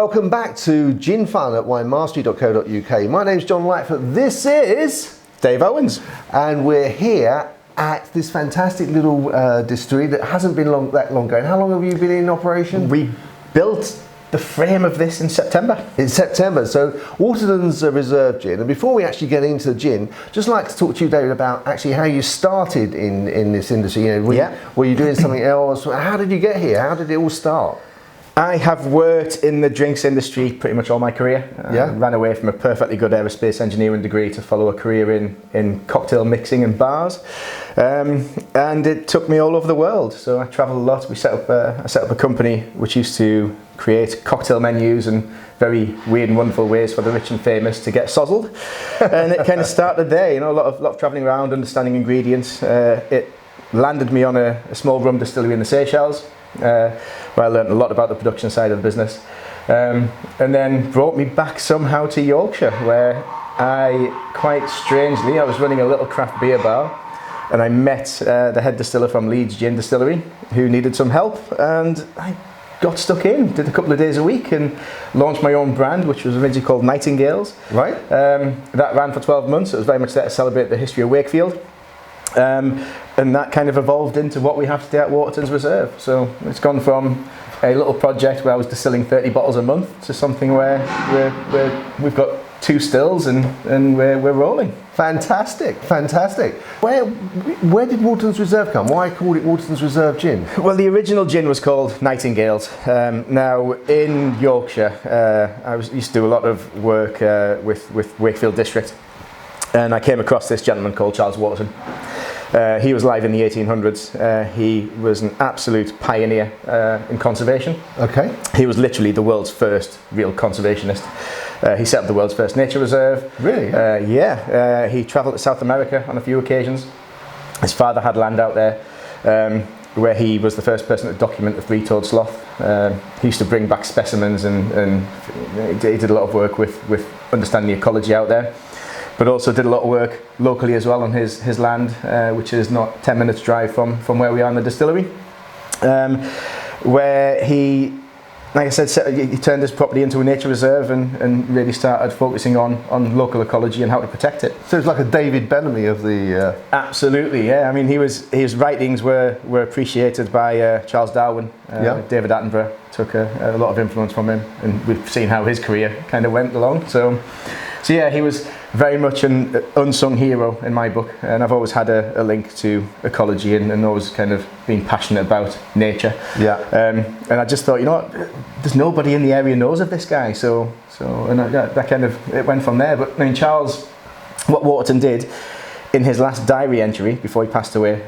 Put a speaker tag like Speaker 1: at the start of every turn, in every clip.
Speaker 1: Welcome back to Gin Fun at winemastery.co.uk. My name's John Lightfoot. This is
Speaker 2: Dave Owens.
Speaker 1: And we're here at this fantastic little distillery that hasn't been that long going. How long have you been in operation?
Speaker 2: We built the frame of this in September.
Speaker 1: In September. So Watertons Reserve Gin. And before we actually get into the gin, just like to talk to you, David, about actually how you started in this industry. You know, were you doing something else? How did you get here? How did it all start?
Speaker 2: I have worked in the drinks industry pretty much all my career. Ran away from a perfectly good aerospace engineering degree to follow a career in cocktail mixing and bars. And it took me all over the world. So I travelled a lot. I set up a company which used to create cocktail menus and very weird and wonderful ways for the rich and famous to get sozzled. And it kind of started there, you know, a lot of travelling around, understanding ingredients. It landed me on a small rum distillery in the Seychelles, where I learned a lot about the production side of the business, and then brought me back somehow to Yorkshire, where quite strangely, I was running a little craft beer bar, and I met the head distiller from Leeds Gin Distillery, who needed some help, and I got stuck in, did a couple of days a week, and launched my own brand, which was originally called Nightingales.
Speaker 1: Right.
Speaker 2: That ran for 12 months. It was very much there to celebrate the history of Wakefield. And that kind of evolved into what we have today at Watertons Reserve. So it's gone from a little project where I was distilling 30 bottles a month to something where we've got 2 stills and we're rolling.
Speaker 1: Fantastic, fantastic. Where did Watertons Reserve come? Why call it Watertons Reserve Gin?
Speaker 2: Well, the original gin was called Nightingales. Now in Yorkshire, I used to do a lot of work with Wakefield District, and I came across this gentleman called Charles Waterton. He was alive in the 1800s. He was an absolute pioneer in conservation.
Speaker 1: Okay.
Speaker 2: He was literally the world's first real conservationist. He set up the world's first nature reserve.
Speaker 1: Really?
Speaker 2: Yeah. He travelled to South America on a few occasions. His father had land out there, where he was the first person to document the three-toed sloth. He used to bring back specimens and he did a lot of work with understanding the ecology out there. But also did a lot of work locally as well on his land, which is not 10 minutes drive from where we are in the distillery, where he, like I said, he turned his property into a nature reserve and really started focusing on local ecology and how to protect it.
Speaker 1: So it's like a David Bellamy of the...
Speaker 2: Absolutely, yeah. I mean, his writings were appreciated by Charles Darwin. David Attenborough took a lot of influence from him, and we've seen how his career kind of went along. So yeah, he was very much an unsung hero in my book, and I've always had a link to ecology and always kind of been passionate about nature.
Speaker 1: Yeah.
Speaker 2: And I just thought, you know what, there's nobody in the area knows of this guy, so that kind of, it went from there. But I mean, Charles, what Waterton did in his last diary entry before he passed away,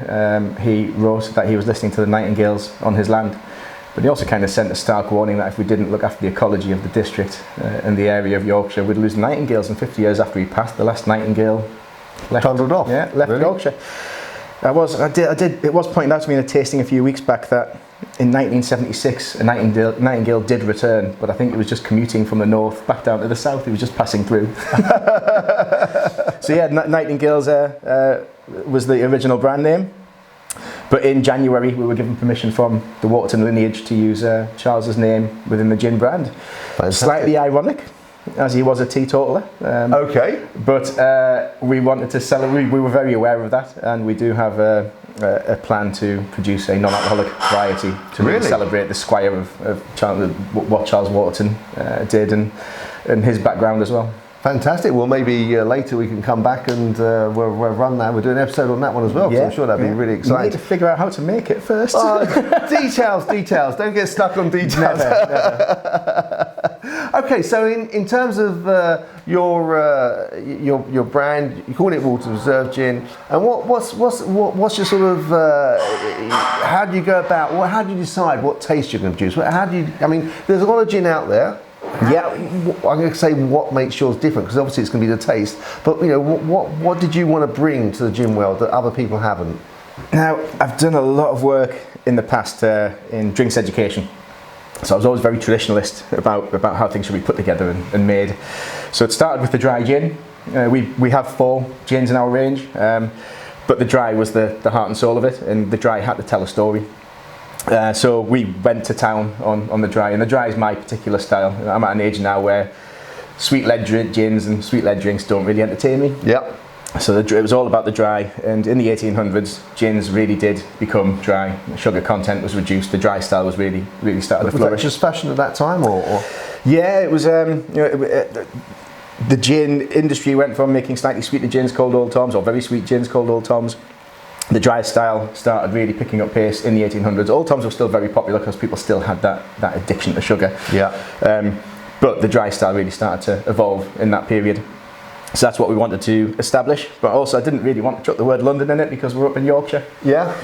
Speaker 2: he wrote that he was listening to the nightingales on his land. But he also kind of sent a stark warning that if we didn't look after the ecology of the district and the area of Yorkshire, we'd lose nightingales. And 50 years after he passed, the last nightingale left Yorkshire. It was pointed out to me in a tasting a few weeks back that in 1976 a nightingale did return, but I think it was just commuting from the north back down to the south. He was just passing through. So yeah, Nightingales was the original brand name. But in January, we were given permission from the Waterton lineage to use Charles's name within the gin brand.
Speaker 1: Fantastic.
Speaker 2: Slightly ironic, as he was a teetotaler.
Speaker 1: Okay.
Speaker 2: But we wanted to celebrate. We were very aware of that, and we do have a plan to produce a non-alcoholic variety to really celebrate the squire of what Charles Waterton did and his background as well.
Speaker 1: Fantastic. Well, maybe later we can come back and we'll run that. We'll do an episode on that one as well, because I'm sure that'd be really exciting.
Speaker 2: We need to figure out how to make it first.
Speaker 1: Details. Don't get stuck on details. Never. Okay, so in terms of your brand, you call it Watertons Reserve Gin, and what's your sort of how do you go about? How do you decide what taste you're going to produce? I mean, there's a lot of gin out there. Yeah, I'm going to say what makes yours different, because obviously it's going to be the taste. But you know, what did you want to bring to the gin world that other people haven't?
Speaker 2: Now, I've done a lot of work in the past in drinks education. So I was always very traditionalist about how things should be put together and made. So it started with the dry gin. We have 4 gins in our range, but the dry was the heart and soul of it, and the dry had to tell a story. So we went to town on the dry, and the dry is my particular style. I'm at an age now where sweet lead gins and sweet lead drinks don't really entertain me.
Speaker 1: Yeah.
Speaker 2: So it was all about the dry, and in the 1800s, gins really did become dry. The sugar content was reduced. The dry style was really started to flourish.
Speaker 1: Was that just fashion at that time, or?
Speaker 2: Yeah, it was. The gin industry went from making slightly sweeter gins called Old Toms, or very sweet gins called Old Toms. The dry style started really picking up pace in the 1800s. Old Toms were still very popular because people still had that addiction to sugar.
Speaker 1: Yeah.
Speaker 2: But the dry style really started to evolve in that period. So that's what we wanted to establish. But also I didn't really want to chuck the word London in it because we're up in Yorkshire.
Speaker 1: Yeah.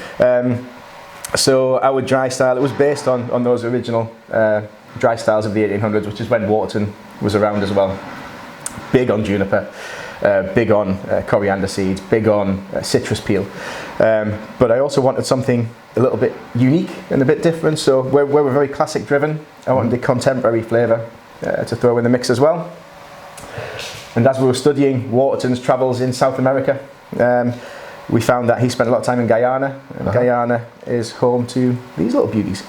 Speaker 2: So our dry style, it was based on those original dry styles of the 1800s, which is when Waterton was around as well. Big on juniper. Big on coriander seeds, big on citrus peel. But I also wanted something a little bit unique and a bit different, so where we're very classic driven, I wanted the contemporary flavour to throw in the mix as well. And as we were studying Waterton's travels in South America, we found that he spent a lot of time in Guyana, and Guyana is home to these little beauties.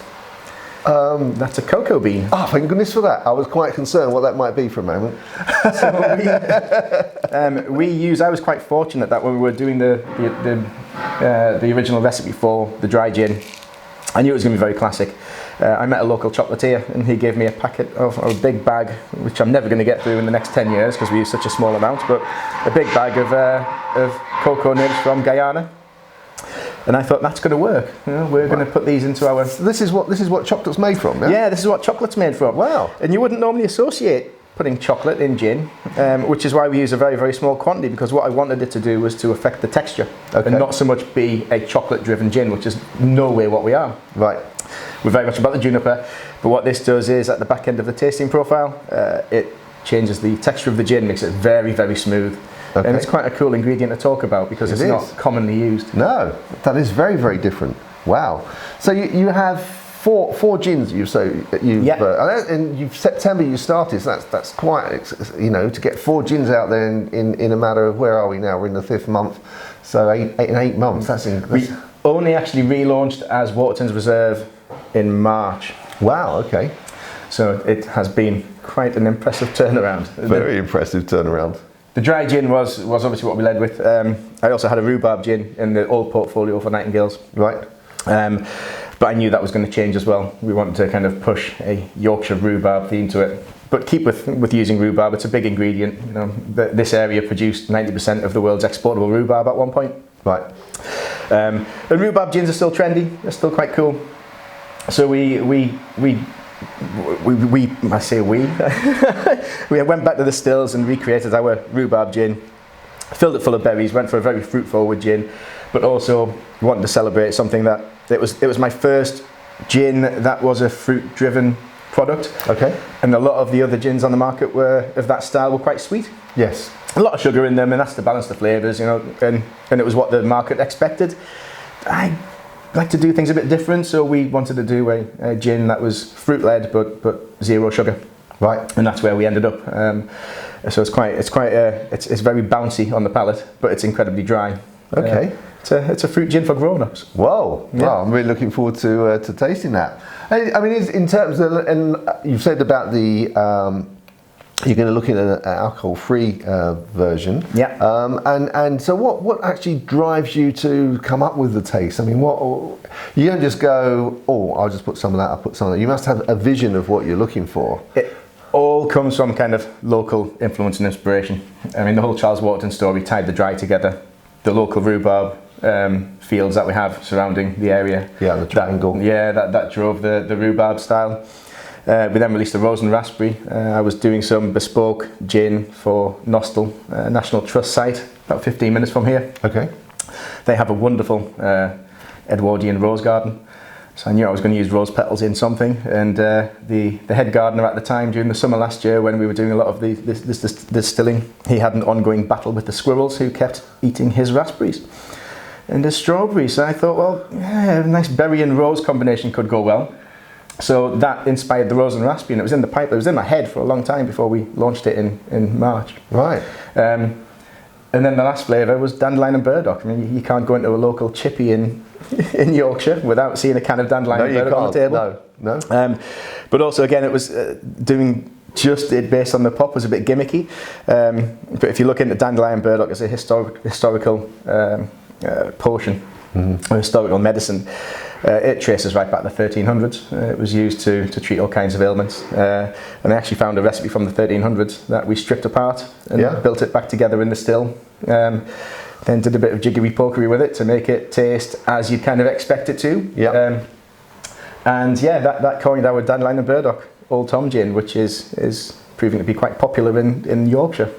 Speaker 2: That's a cocoa bean.
Speaker 1: Oh, thank goodness for that. I was quite concerned what that might be for a moment.
Speaker 2: So I was quite fortunate that when we were doing the original recipe for the dry gin, I knew it was going to be very classic. I met a local chocolatier and he gave me a packet of a big bag, which I'm never going to get through in the next 10 years because we use such a small amount, but a big bag of cocoa nibs from Guyana. And I thought that's going to work. You know, we're going to put these into our.
Speaker 1: So this is what chocolate's made from. Yeah?
Speaker 2: Yeah, this is what chocolate's made from.
Speaker 1: Wow!
Speaker 2: And you wouldn't normally associate putting chocolate in gin, which is why we use a very, very small quantity, because what I wanted it to do was to affect the texture and not so much be a chocolate-driven gin, which is no way what we are.
Speaker 1: Right.
Speaker 2: We're very much about the juniper, but what this does is at the back end of the tasting profile, it changes the texture of the gin, makes it very, very smooth. Okay. And it's quite a cool ingredient to talk about because it's not commonly used.
Speaker 1: No, that is very, very different. Wow. So you have four gins. And September you started. So that's quite, to get 4 gins out there in a matter of, where are we now? We're in the 5th month. So in 8 months.
Speaker 2: We only actually relaunched as Watertons Reserve in March.
Speaker 1: Wow. Okay.
Speaker 2: So it has been quite an impressive turnaround.
Speaker 1: Very impressive turnaround.
Speaker 2: The dry gin was obviously what we led with. I also had a rhubarb gin in the old portfolio for Nightingales.
Speaker 1: Right.
Speaker 2: But I knew that was going to change as well. We wanted to kind of push a Yorkshire rhubarb theme to it, but keep with using rhubarb. It's a big ingredient. This area produced 90% of the world's exportable rhubarb at one point.
Speaker 1: Right.
Speaker 2: And rhubarb gins are still trendy. They're still quite cool. So we went back to the stills and recreated our rhubarb gin, filled it full of berries, went for a very fruit forward gin, but also wanted to celebrate something that it was my first gin that was a fruit driven product.
Speaker 1: Okay.
Speaker 2: And a lot of the other gins on the market of that style were quite sweet.
Speaker 1: Yes.
Speaker 2: A lot of sugar in them, and that's to balance the flavours, and it was what the market expected. I like to do things a bit different, so we wanted to do a gin that was fruit led but 0 sugar.
Speaker 1: Right.
Speaker 2: And that's where we ended up. So it's very bouncy on the palate, but it's incredibly dry.
Speaker 1: Okay.
Speaker 2: It's a fruit gin for grown-ups.
Speaker 1: Whoa! Yeah. Wow, I'm really looking forward to tasting that. I mean, in terms of, and you've said about the. You're going to look at an alcohol-free version.
Speaker 2: Yeah.
Speaker 1: And so what actually drives you to come up with the taste? I mean, you don't just go, I'll just put some of that, I'll put some of that. You must have a vision of what you're looking for.
Speaker 2: It all comes from kind of local influence and inspiration. I mean, the whole Charles Waterton story tied the dry together. The local rhubarb fields that we have surrounding the area.
Speaker 1: Yeah, the triangle.
Speaker 2: That drove the rhubarb style. We then released the rose and raspberry. I was doing some bespoke gin for Nostell National Trust site, about 15 minutes from here.
Speaker 1: Okay.
Speaker 2: They have a wonderful Edwardian rose garden, so I knew I was going to use rose petals in something. And the head gardener at the time, during the summer last year, when we were doing a lot of this distilling, he had an ongoing battle with the squirrels who kept eating his raspberries and his strawberries. So I thought, well, a nice berry and rose combination could go well. So that inspired the rose and raspberry, and it was in the pipe. It was in my head for a long time before we launched it in March.
Speaker 1: Right.
Speaker 2: And then the last flavour was Dandelion and Burdock. I mean, you can't go into a local chippy in Yorkshire without seeing a can of Dandelion and Burdock on the table.
Speaker 1: No.
Speaker 2: But also, again, it was doing just it based on the pop was a bit gimmicky. But if you look into Dandelion and Burdock as a historical potion, or historical medicine, it traces right back to the 1300s. It was used to treat all kinds of ailments. And I actually found a recipe from the 1300s that we stripped apart and built it back together in the still. Then did a bit of jiggery-pokery with it to make it taste as you'd kind of expect it to. That coined our Dandelion and Burdock Old Tom gin, which is proving to be quite popular in Yorkshire.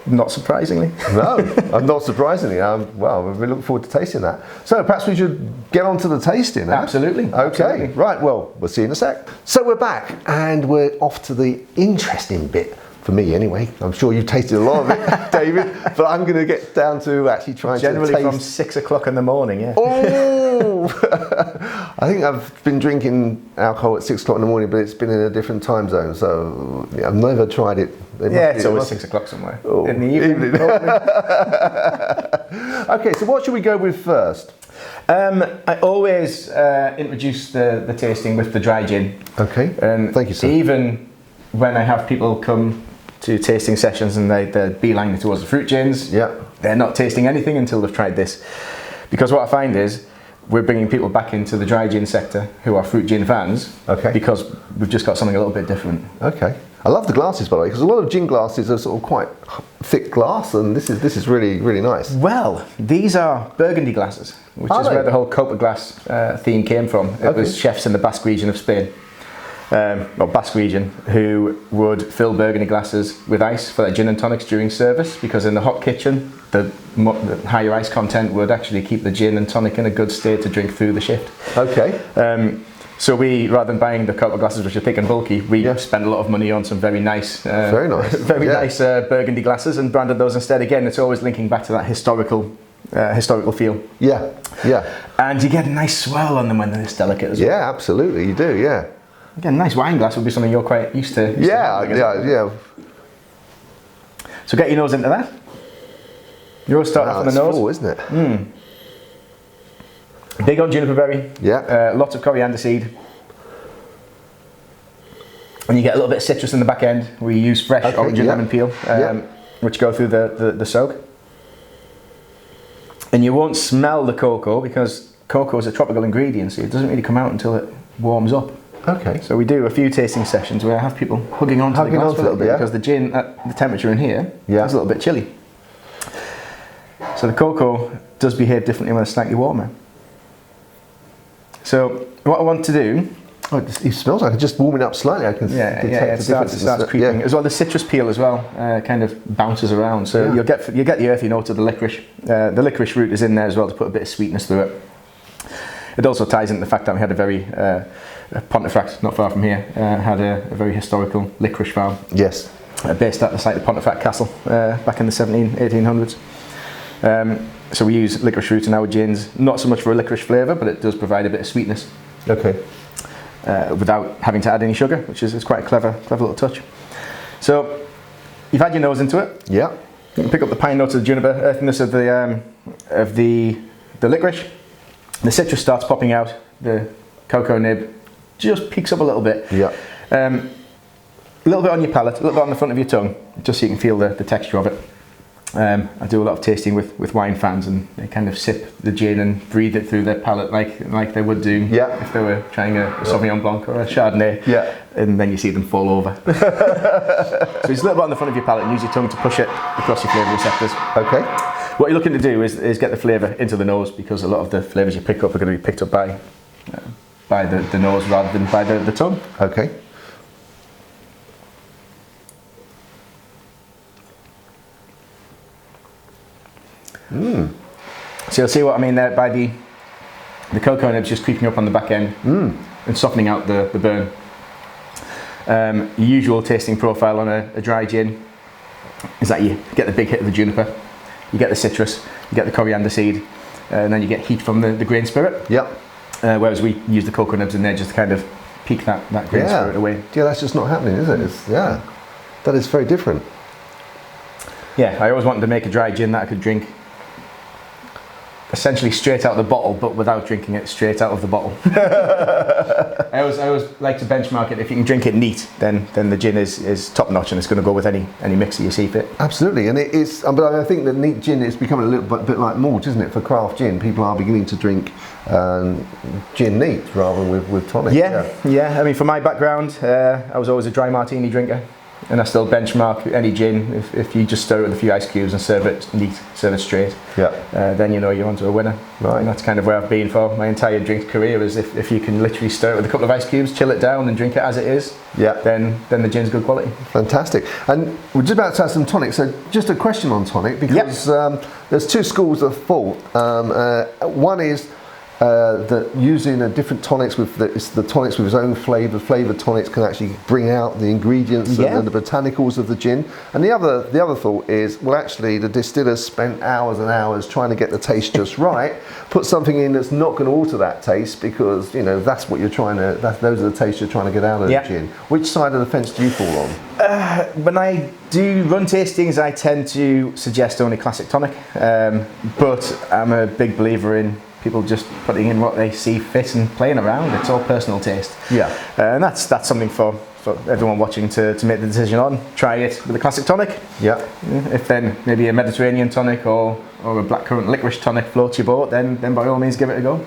Speaker 2: Not surprisingly.
Speaker 1: No, not surprisingly. Well, we look forward to tasting that. So perhaps we should get on to the tasting.
Speaker 2: Absolutely.
Speaker 1: Okay,
Speaker 2: absolutely.
Speaker 1: Right, well, we'll see you in a sec. So we're back and we're off to the interesting bit. For me anyway. I'm sure you've tasted a lot of it, David, but I'm going to get down to actually trying to taste.
Speaker 2: Generally from 6 o'clock in the morning, yeah.
Speaker 1: Oh! I think I've been drinking alcohol at 6 o'clock in the morning, but it's been in a different time zone, so I've never tried it.
Speaker 2: It's always 6 o'clock somewhere in the evening.
Speaker 1: Okay, so what should we go with first?
Speaker 2: I always introduce the tasting with the dry gin.
Speaker 1: Okay, thank you, sir.
Speaker 2: Even when I have people come to tasting sessions and they're beelining towards the fruit gins, they're not tasting anything until they've tried this. Because what I find is we're bringing people back into the dry gin sector who are fruit gin fans, because we've just got something a little bit different. Okay.
Speaker 1: I love the glasses, by the way, because a lot of gin glasses are sort of quite thick glass, and this is really, really nice.
Speaker 2: Well, these are burgundy glasses, which is where the whole cope of glass theme came from. It was chefs in the Basque region of Spain, or Basque region, who would fill burgundy glasses with ice for their gin and tonics during service, because in the hot kitchen, the higher ice content would actually keep the gin and tonic in a good state to drink through the shift.
Speaker 1: Okay.
Speaker 2: So we, rather than buying the cope of glasses which are thick and bulky, we spent a lot of money on some very nice nice burgundy glasses and branded those instead. Again, it's always linking back to that historical feel.
Speaker 1: Yeah.
Speaker 2: And you get a nice swell on them when they're this delicate as well.
Speaker 1: Yeah, absolutely, you do, yeah.
Speaker 2: Again, a nice wine glass would be something you're quite used to.
Speaker 1: Yeah.
Speaker 2: So get your nose into that. You're starting off on the nose.
Speaker 1: Full, isn't it?
Speaker 2: Big on juniper berry.
Speaker 1: Yeah.
Speaker 2: Lots of coriander seed. And you get a little bit of citrus in the back end. We use fresh orange and lemon peel, which go through the soak. And you won't smell the cocoa because cocoa is a tropical ingredient, so it doesn't really come out until it warms up.
Speaker 1: Okay.
Speaker 2: So we do a few tasting sessions where I have people hugging onto the glass for a little bit because the gin at the temperature in here is a little bit chilly. So the cocoa does behave differently when it's slightly warmer. So what I want to do...
Speaker 1: Oh, it smells like it's just warming up slightly. I can detect
Speaker 2: it starts creeping. As well, the citrus peel as well kind of bounces around. So you get the earthy note of the licorice. The licorice root is in there as well to put a bit of sweetness through it. It also ties into the fact that we had a very... Pontefract, not far from here, had a very historical licorice farm.
Speaker 1: Yes.
Speaker 2: Based at the site of Pontefract Castle back in the 1800s. So we use licorice root in our gins, not so much for a licorice flavour, but it does provide a bit of sweetness.
Speaker 1: Okay.
Speaker 2: Without having to add any sugar, which is quite a clever little touch. So you've had your nose into it.
Speaker 1: Yeah.
Speaker 2: You can pick up the pine notes of the juniper, earthiness of the licorice. The citrus starts popping out. The cocoa nib just peaks up a little bit.
Speaker 1: Yeah.
Speaker 2: A little bit on your palate, a little bit on the front of your tongue, just so you can feel the texture of it. I do a lot of tasting with wine fans, and they kind of sip the gin and breathe it through their palate like they would do if they were trying a Sauvignon Blanc or a Chardonnay.
Speaker 1: Yeah.
Speaker 2: And then you see them fall over. So just a little bit on the front of your palate and use your tongue to push it across your flavour receptors.
Speaker 1: Okay.
Speaker 2: What you're looking to do is get the flavour into the nose, because a lot of the flavours you pick up are going to be picked up by the nose rather than by the tongue.
Speaker 1: Okay.
Speaker 2: So you'll see what I mean there by the cocoa nibs just creeping up on the back end and softening out the burn. Usual tasting profile on a dry gin is that you get the big hit of the juniper, you get the citrus, you get the coriander seed, and then you get heat from the grain spirit.
Speaker 1: Yep.
Speaker 2: Whereas we use the cocoa nibs in there just to kind of peak that grain spirit away.
Speaker 1: Yeah, that's just not happening, is it? That is very different.
Speaker 2: Yeah, I always wanted to make a dry gin that I could drink essentially straight out of the bottle, but without drinking it straight out of the bottle. I always like to benchmark it. If you can drink it neat, then the gin is top notch, and it's going to go with any mixer you see fit.
Speaker 1: Absolutely, and it's. But I think that neat gin is becoming a little bit like malt, isn't it? For craft gin, people are beginning to drink gin neat rather than with tonic.
Speaker 2: Yeah. I mean, for my background, I was always a dry martini drinker. And I still benchmark any gin. If you just stir it with a few ice cubes and serve it neat, serve it straight, then you know you're onto a winner.
Speaker 1: Right.
Speaker 2: And that's kind of where I've been for my entire drink career. Is if you can literally stir it with a couple of ice cubes, chill it down, and drink it as it is. Then the gin's good quality.
Speaker 1: Fantastic. And we're just about to have some tonic. So just a question on tonic, because there's two schools of thought. One is that using a different tonics with the tonics with its own flavour. Flavoured tonics can actually bring out the ingredients and the botanicals of the gin. And the other thought is, well, actually the distillers spent hours and hours trying to get the taste just right. Put something in that's not going to alter that taste, because that's what you're trying to. Those are the tastes you're trying to get out of the gin. Which side of the fence do you fall on?
Speaker 2: When I do run tastings, I tend to suggest only classic tonic, but I'm a big believer in people just putting in what they see fit and playing around. It's all personal taste. And that's something for everyone watching to make the decision on. Try it with a classic tonic. If then maybe a Mediterranean tonic or a blackcurrant licorice tonic floats your boat, then by all means give it a go.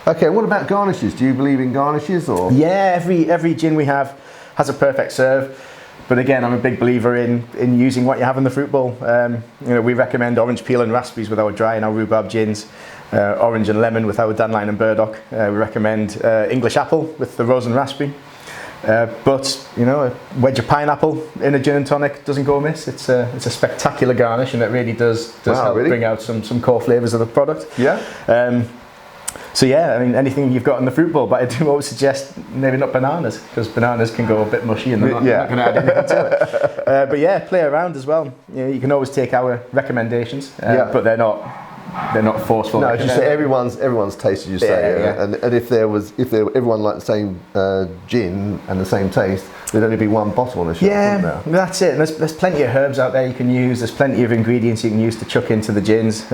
Speaker 1: Okay, what about garnishes? Do you believe in garnishes, or?
Speaker 2: Yeah, every gin we have has a perfect serve. But again, I'm a big believer in using what you have in the fruit bowl. We recommend orange peel and raspberries with our dry and our rhubarb gins, orange and lemon with our Dandelion and Burdock. We recommend English apple with the rose and raspberry. But a wedge of pineapple in a gin and tonic doesn't go amiss. It's a spectacular garnish, and it really does help bring out some core flavours of the product. So I mean, anything you've got in the fruit bowl, but I do always suggest maybe not bananas, because bananas can go a bit mushy and they're not going to add anything to it. But play around as well. You can always take our recommendations, but they're not forceful.
Speaker 1: No, just say everyone's taste, as you say. And if everyone liked the same gin and the same taste, there'd only be one bottle on the shelf, wouldn't there?
Speaker 2: That's it. And there's plenty of herbs out there you can use. There's plenty of ingredients you can use to chuck into the gins.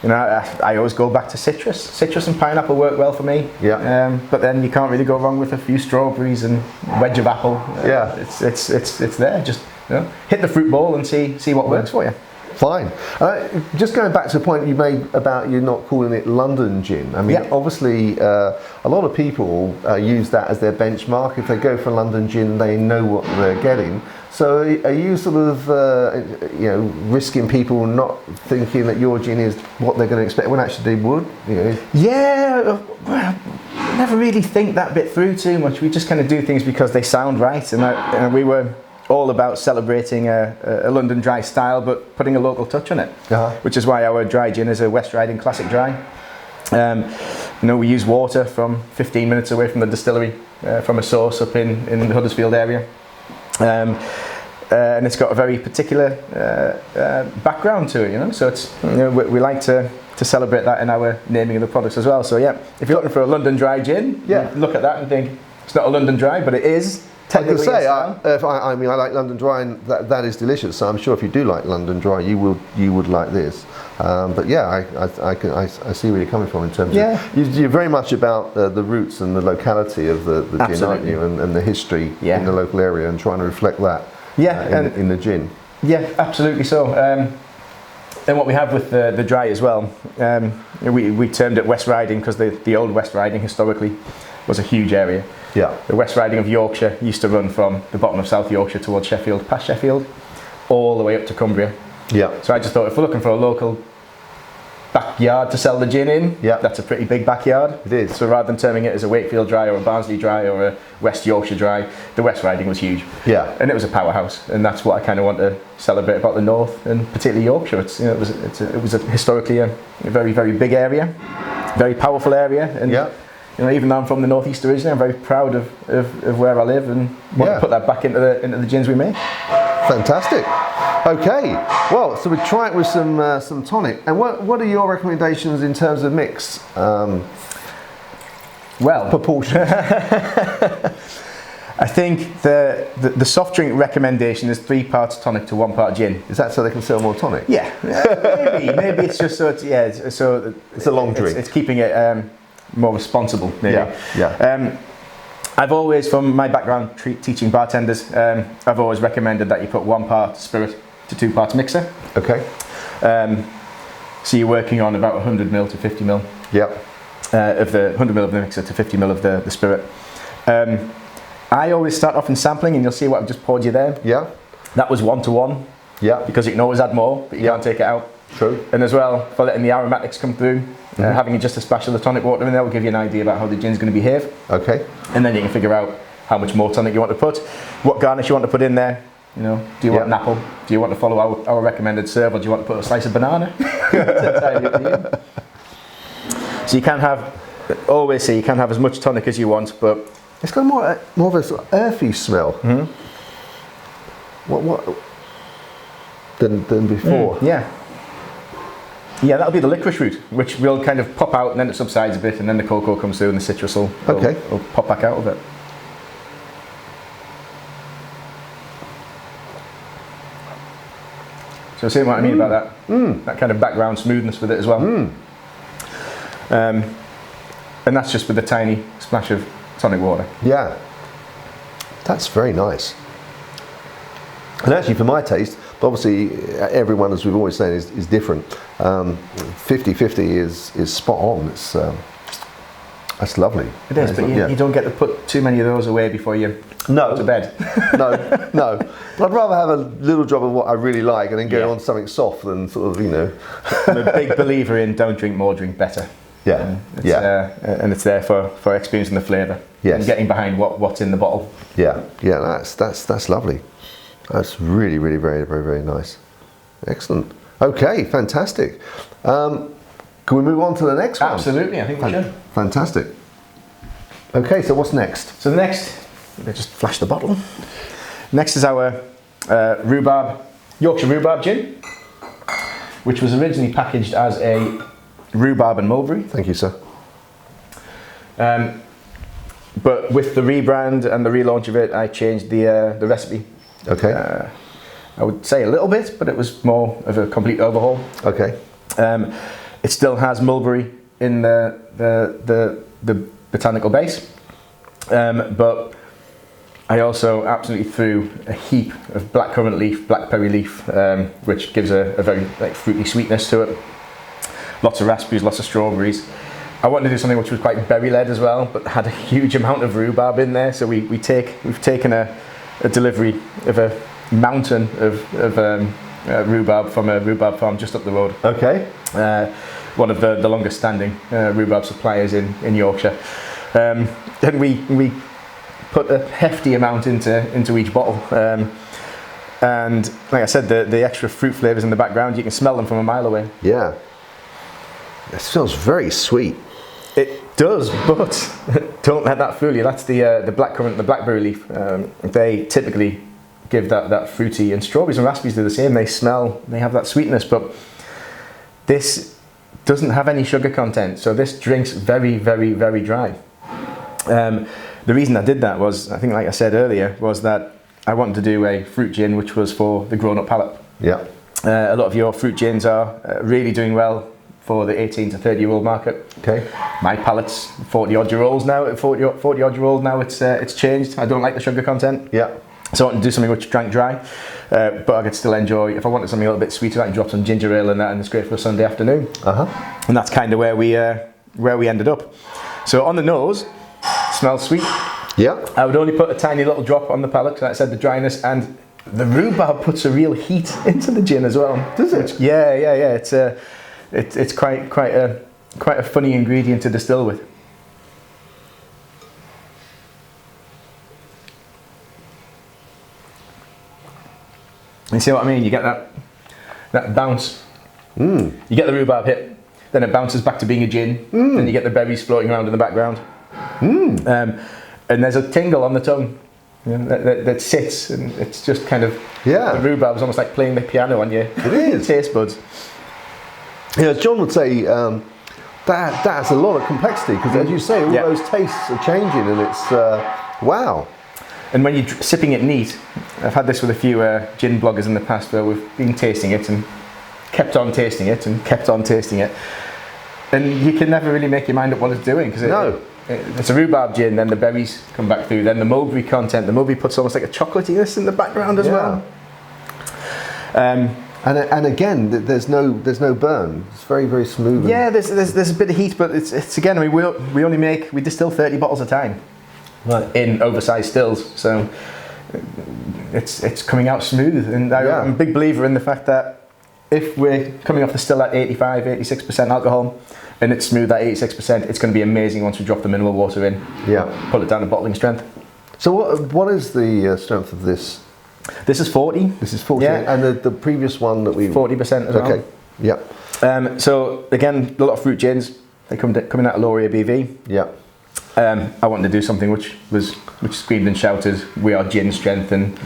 Speaker 2: I always go back to citrus. Citrus and pineapple work well for me. But then you can't really go wrong with a few strawberries and a wedge of apple. It's there. Just hit the fruit bowl and see what works for you.
Speaker 1: Fine. Just going back to the point you made about you not calling it London gin. I mean, obviously, a lot of people use that as their benchmark. If they go for London gin, they know what they're getting. So, are you sort of, risking people not thinking that your gin is what they're going to expect when actually they would?
Speaker 2: Never really think that bit through too much. We just kind of do things because they sound right, and we were all about celebrating a London dry style, but putting a local touch on it, which is why our dry gin is a West Riding classic dry. We use water from 15 minutes away from the distillery, from a source up in the Huddersfield area. And it's got a very particular background to it, so it's we like to celebrate that in our naming of the products as well. So if you're looking for a London dry gin, look at that and think it's not a London dry, but it is.
Speaker 1: I can say, I like London Dry, and that is delicious. So I'm sure if you do like London Dry, you would like this. But I see where you're coming from in terms of you're very much about the roots and the locality of the gin, aren't you, and the history in the local area, and trying to reflect that in the gin.
Speaker 2: Yeah, absolutely. So. And what we have with the dry as well, we termed it West Riding because the old West Riding historically was a huge area. The West Riding of Yorkshire used to run from the bottom of South Yorkshire towards Sheffield, past Sheffield, all the way up to Cumbria. So I just thought, if we're looking for a local backyard to sell the gin in, that's a pretty big backyard.
Speaker 1: It is.
Speaker 2: So rather than terming it as a Wakefield dry or a Barnsley dry or a West Yorkshire dry, the West Riding was huge. And it was a powerhouse, and that's what I kind of want to celebrate about the North, and particularly Yorkshire. It was historically a very, very big area, very powerful area, and even though I'm from the northeast originally, I'm very proud of where I live, and want to put that back into the gins we make.
Speaker 1: Fantastic. Okay, well, so we try it with some tonic. And what are your recommendations in terms of mix?
Speaker 2: Proportions. I think the soft drink recommendation is 3 parts tonic to 1 part gin.
Speaker 1: Is that so they can sell more tonic?
Speaker 2: Yeah, maybe it's just so it's a long drink. It's keeping it more responsible. Maybe.
Speaker 1: Yeah.
Speaker 2: I've always, from my background teaching bartenders, I've always recommended that you put 1 part spirit to 2 parts mixer.
Speaker 1: Okay.
Speaker 2: So you're working on about 100 ml to 50 ml.
Speaker 1: Yep.
Speaker 2: Of the 100 ml of the mixer to 50 ml of the spirit. I always start off in sampling, and you'll see what I've just poured you there.
Speaker 1: Yeah.
Speaker 2: That was 1 to 1.
Speaker 1: Yeah.
Speaker 2: Because you can always add more, but you can't take it out.
Speaker 1: True.
Speaker 2: And as well, for letting the aromatics come through, having just a splash of the tonic water in there will give you an idea about how the gin's going to behave.
Speaker 1: Okay.
Speaker 2: And then you can figure out how much more tonic you want to put, what garnish you want to put in there. You know, do you want an apple? Do you want to follow our recommended serve, or do you want to put a slice of banana? It's entirely up to you. So you can have, always say you can have as much tonic as you want, but
Speaker 1: it's got more of a sort of earthy smell. What than before?
Speaker 2: Yeah, that'll be the licorice root, which will kind of pop out and then it subsides a bit, and then the cocoa comes through and the citrus will pop back out of it. So see what I mean about that? That kind of background smoothness with it as well. And that's just with a tiny splash of tonic water.
Speaker 1: Yeah, that's very nice. And actually, for my taste, but obviously everyone, as we've always said, is different. 50-50 is spot on. It's that's lovely.
Speaker 2: It is, but you don't get to put too many of those away before you go to bed. No. But I'd rather have a little drop of what I really like and then go on something soft than sort of, you know. I'm a big believer in don't drink more, drink better.
Speaker 1: Yeah.
Speaker 2: And it's there for experiencing the flavour.
Speaker 1: Yes.
Speaker 2: And getting behind what's in the bottle.
Speaker 1: Yeah. That's lovely. That's really, really very, very, very nice. Excellent. Okay, fantastic. Can we move on to the next one?
Speaker 2: Absolutely, I think we should.
Speaker 1: Fantastic. Okay, so what's next?
Speaker 2: So the next, let me just flash the bottle. Next is our Yorkshire Rhubarb Gin, which was originally packaged as a rhubarb and mulberry.
Speaker 1: Thank you, sir.
Speaker 2: But with the rebrand and the relaunch of it, I changed the recipe.
Speaker 1: Okay.
Speaker 2: I would say a little bit, but it was more of a complete overhaul.
Speaker 1: Okay.
Speaker 2: It still has mulberry in the botanical base, but I also absolutely threw a heap of blackcurrant leaf, blackberry leaf, which gives a very fruity sweetness to it. Lots of raspberries, lots of strawberries. I wanted to do something which was quite berry-led as well, but had a huge amount of rhubarb in there. So we've taken a delivery of a mountain of rhubarb from a rhubarb farm just up the road.
Speaker 1: Okay.
Speaker 2: One of the longest standing rhubarb suppliers in Yorkshire. And we put a hefty amount into each bottle. And like I said, the extra fruit flavours in the background, you can smell them from a mile away.
Speaker 1: Yeah. It smells very sweet.
Speaker 2: It does, but don't let that fool you. That's the blackcurrant, the blackberry leaf. They typically give that fruity, and strawberries and raspberries do the same. They have that sweetness, but this doesn't have any sugar content, so this drink's very, very, very dry. The reason I did that was, I think like I said earlier, was that I wanted to do a fruit gin which was for the grown-up palate.
Speaker 1: Yeah.
Speaker 2: A lot of your fruit gins are really doing well for the 18 to 30-year-old market. Okay. My palate's 40-odd-year-olds now. 40-odd-year-old now. It's changed. I don't like the sugar content.
Speaker 1: Yeah.
Speaker 2: So I wanted to do something which drank dry, but I could still enjoy. If I wanted something a little bit sweeter, I can drop some ginger ale in that, and it's great for a Sunday afternoon. And that's kind of where we ended up. So on the nose, smells sweet.
Speaker 1: Yeah.
Speaker 2: I would only put a tiny little drop on the palate, because like I said, the dryness, and the rhubarb puts a real heat into the gin as well.
Speaker 1: Does it?
Speaker 2: Yeah. It's quite a funny ingredient to distill with. You see what I mean? You get that bounce. You get the rhubarb hit, then it bounces back to being a gin. Then you get the berries floating around in the background. And there's a tingle on the tongue, you know, that sits, and it's just kind of, the rhubarb is almost like playing the piano on your taste buds.
Speaker 1: Yeah, John would say that's a lot of complexity, because as you say, all those tastes are changing, and it's wow.
Speaker 2: And when you're sipping it neat, I've had this with a few gin bloggers in the past where we've been tasting it and kept on tasting it and kept on tasting it. And you can never really make your mind up what it's doing, because it's a rhubarb gin, then the berries come back through, then the mulberry content. The mulberry puts almost like a chocolatiness in the background as well.
Speaker 1: And again, there's no burn. It's very, very smooth.
Speaker 2: Yeah, there's a bit of heat, but it's again, I mean, we distill 30 bottles a time, right, in oversized stills. So it's coming out smooth, and I'm a big believer in the fact that if we're coming off the still at 85, 86% alcohol, and it's smooth at 86%, it's going to be amazing once we drop the mineral water in. Yeah. Pull it down to bottling strength.
Speaker 1: So what is the strength of this?
Speaker 2: This is 40.
Speaker 1: This is 40. Yeah. And the previous one that we
Speaker 2: 40% as well.
Speaker 1: Okay. Yeah.
Speaker 2: So again, a lot of fruit gins. They come in at a lower ABV. Yeah. I wanted to do something which screamed and shouted, "We are gin strength, and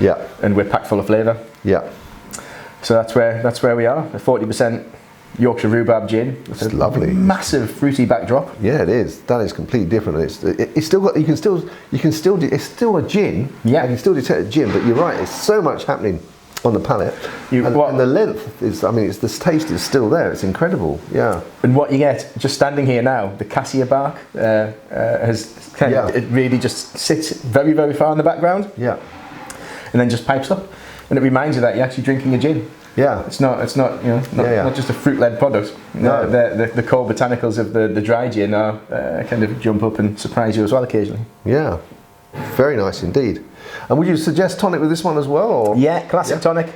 Speaker 2: we're packed full of flavour." Yeah. So that's where we are. A 40% Yorkshire Rhubarb Gin.
Speaker 1: It's lovely.
Speaker 2: Massive fruity backdrop.
Speaker 1: Yeah, it is. That is completely different. It's still got. You can still. It's still a gin. Yeah. You can still detect a gin, but you're right. There's so much happening on the palate, and the length is. I mean, this taste is still there. It's incredible. Yeah.
Speaker 2: And what you get just standing here now, the cassia bark has kind of, it really just sits very, very far in the background. Yeah. And then just pipes up, and it reminds you that you're actually drinking a gin. Yeah, it's not not just a fruit-led product. No, the core botanicals of the dry gin are kind of jump up and surprise you as well occasionally. Yeah, very nice indeed. And would you suggest tonic with this one as well? Or? Yeah, classic tonic.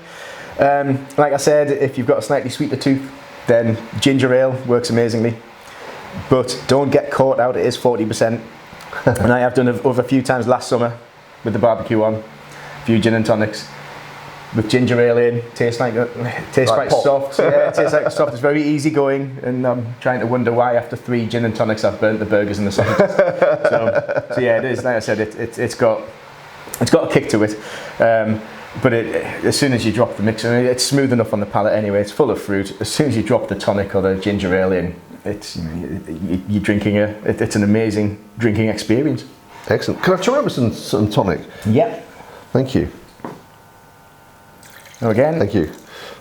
Speaker 2: Like I said, if you've got a slightly sweeter tooth, then ginger ale works amazingly. But don't get caught out. It is 40%, and I have done it over a few times last summer with the barbecue on, a few gin and tonics. With ginger ale in, tastes quite soft. Yeah, it tastes like soft. It's very easy going, and I'm trying to wonder why after 3 gin and tonics I've burnt the burgers and the sausages. so yeah, it is. Like I said, it's got a kick to it. But as soon as you drop the mix, I mean, it's smooth enough on the palate anyway. It's full of fruit. As soon as you drop the tonic or the ginger ale in, you're drinking it's an amazing drinking experience. Excellent. Can I try with some tonic? Yeah. Thank you. So again, thank you.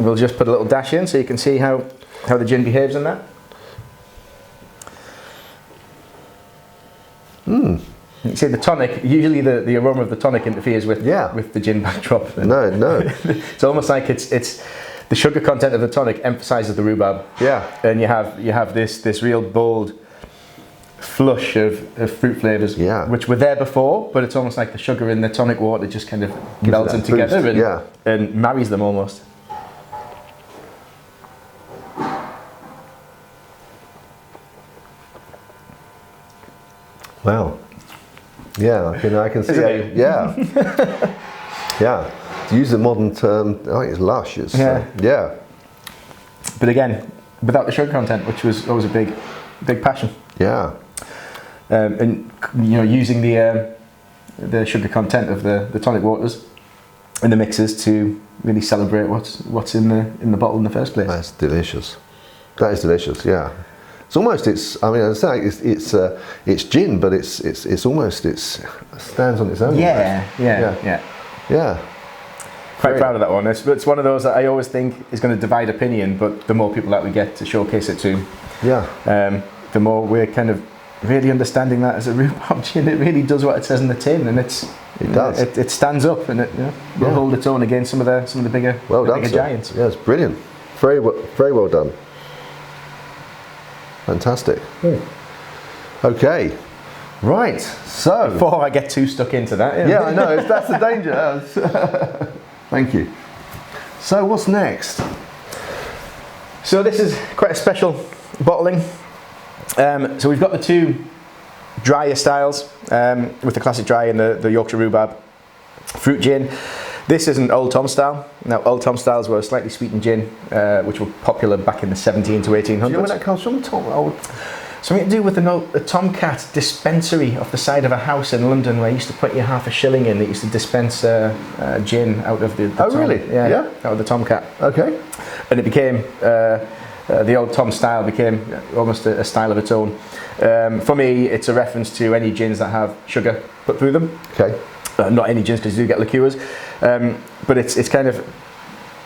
Speaker 2: We'll just put a little dash in so you can see how the gin behaves in that. You see the tonic, usually the aroma of the tonic interferes with the gin backdrop. No. It's almost like it's the sugar content of the tonic emphasises the rhubarb. Yeah. And you have this real bold flush of fruit flavours, which were there before, but it's almost like the sugar in the tonic water just kind of melts them together and marries them almost. Wow. Yeah, I can see it. Yeah. Yeah. To use a modern term, I think it's lush. It's, yeah. But again, without the sugar content, which was always a big passion. Yeah. And using the sugar content of the tonic waters and the mixes to really celebrate what's in the bottle in the first place. That's delicious. That is delicious. Yeah. It's almost. I mean, I say it's gin, but it stands on its own. Yeah. Quite proud of that one. It's one of those that I always think is going to divide opinion, but the more people that we get to showcase it to, the more we're kind of really understanding that as a rhubarb gin, it really does what it says in the tin, and it stands up, and it will hold its own against some of the bigger giants. Yeah, it's brilliant. Very well done. Fantastic. Okay. Right. So before I get too stuck into that, I know that's the danger. Thank you. So what's next? So this is quite a special bottling. So we've got the 2 drier styles with the classic dry and the Yorkshire Rhubarb Fruit Gin. This is an Old Tom style. Now, Old Tom styles were a slightly sweetened gin, which were popular back in the 17 to 1800s. Do you know where that comes from? Something to do with a tomcat dispensary off the side of a house in London, where you used to put your half a shilling in. That used to dispense gin out of the tom. Really? Yeah, out of the tomcat. Okay. And it became the Old Tom style became almost a style of its own. For me, it's a reference to any gins that have sugar put through them. Okay. not any gins, because you do get liqueurs, but it's kind of,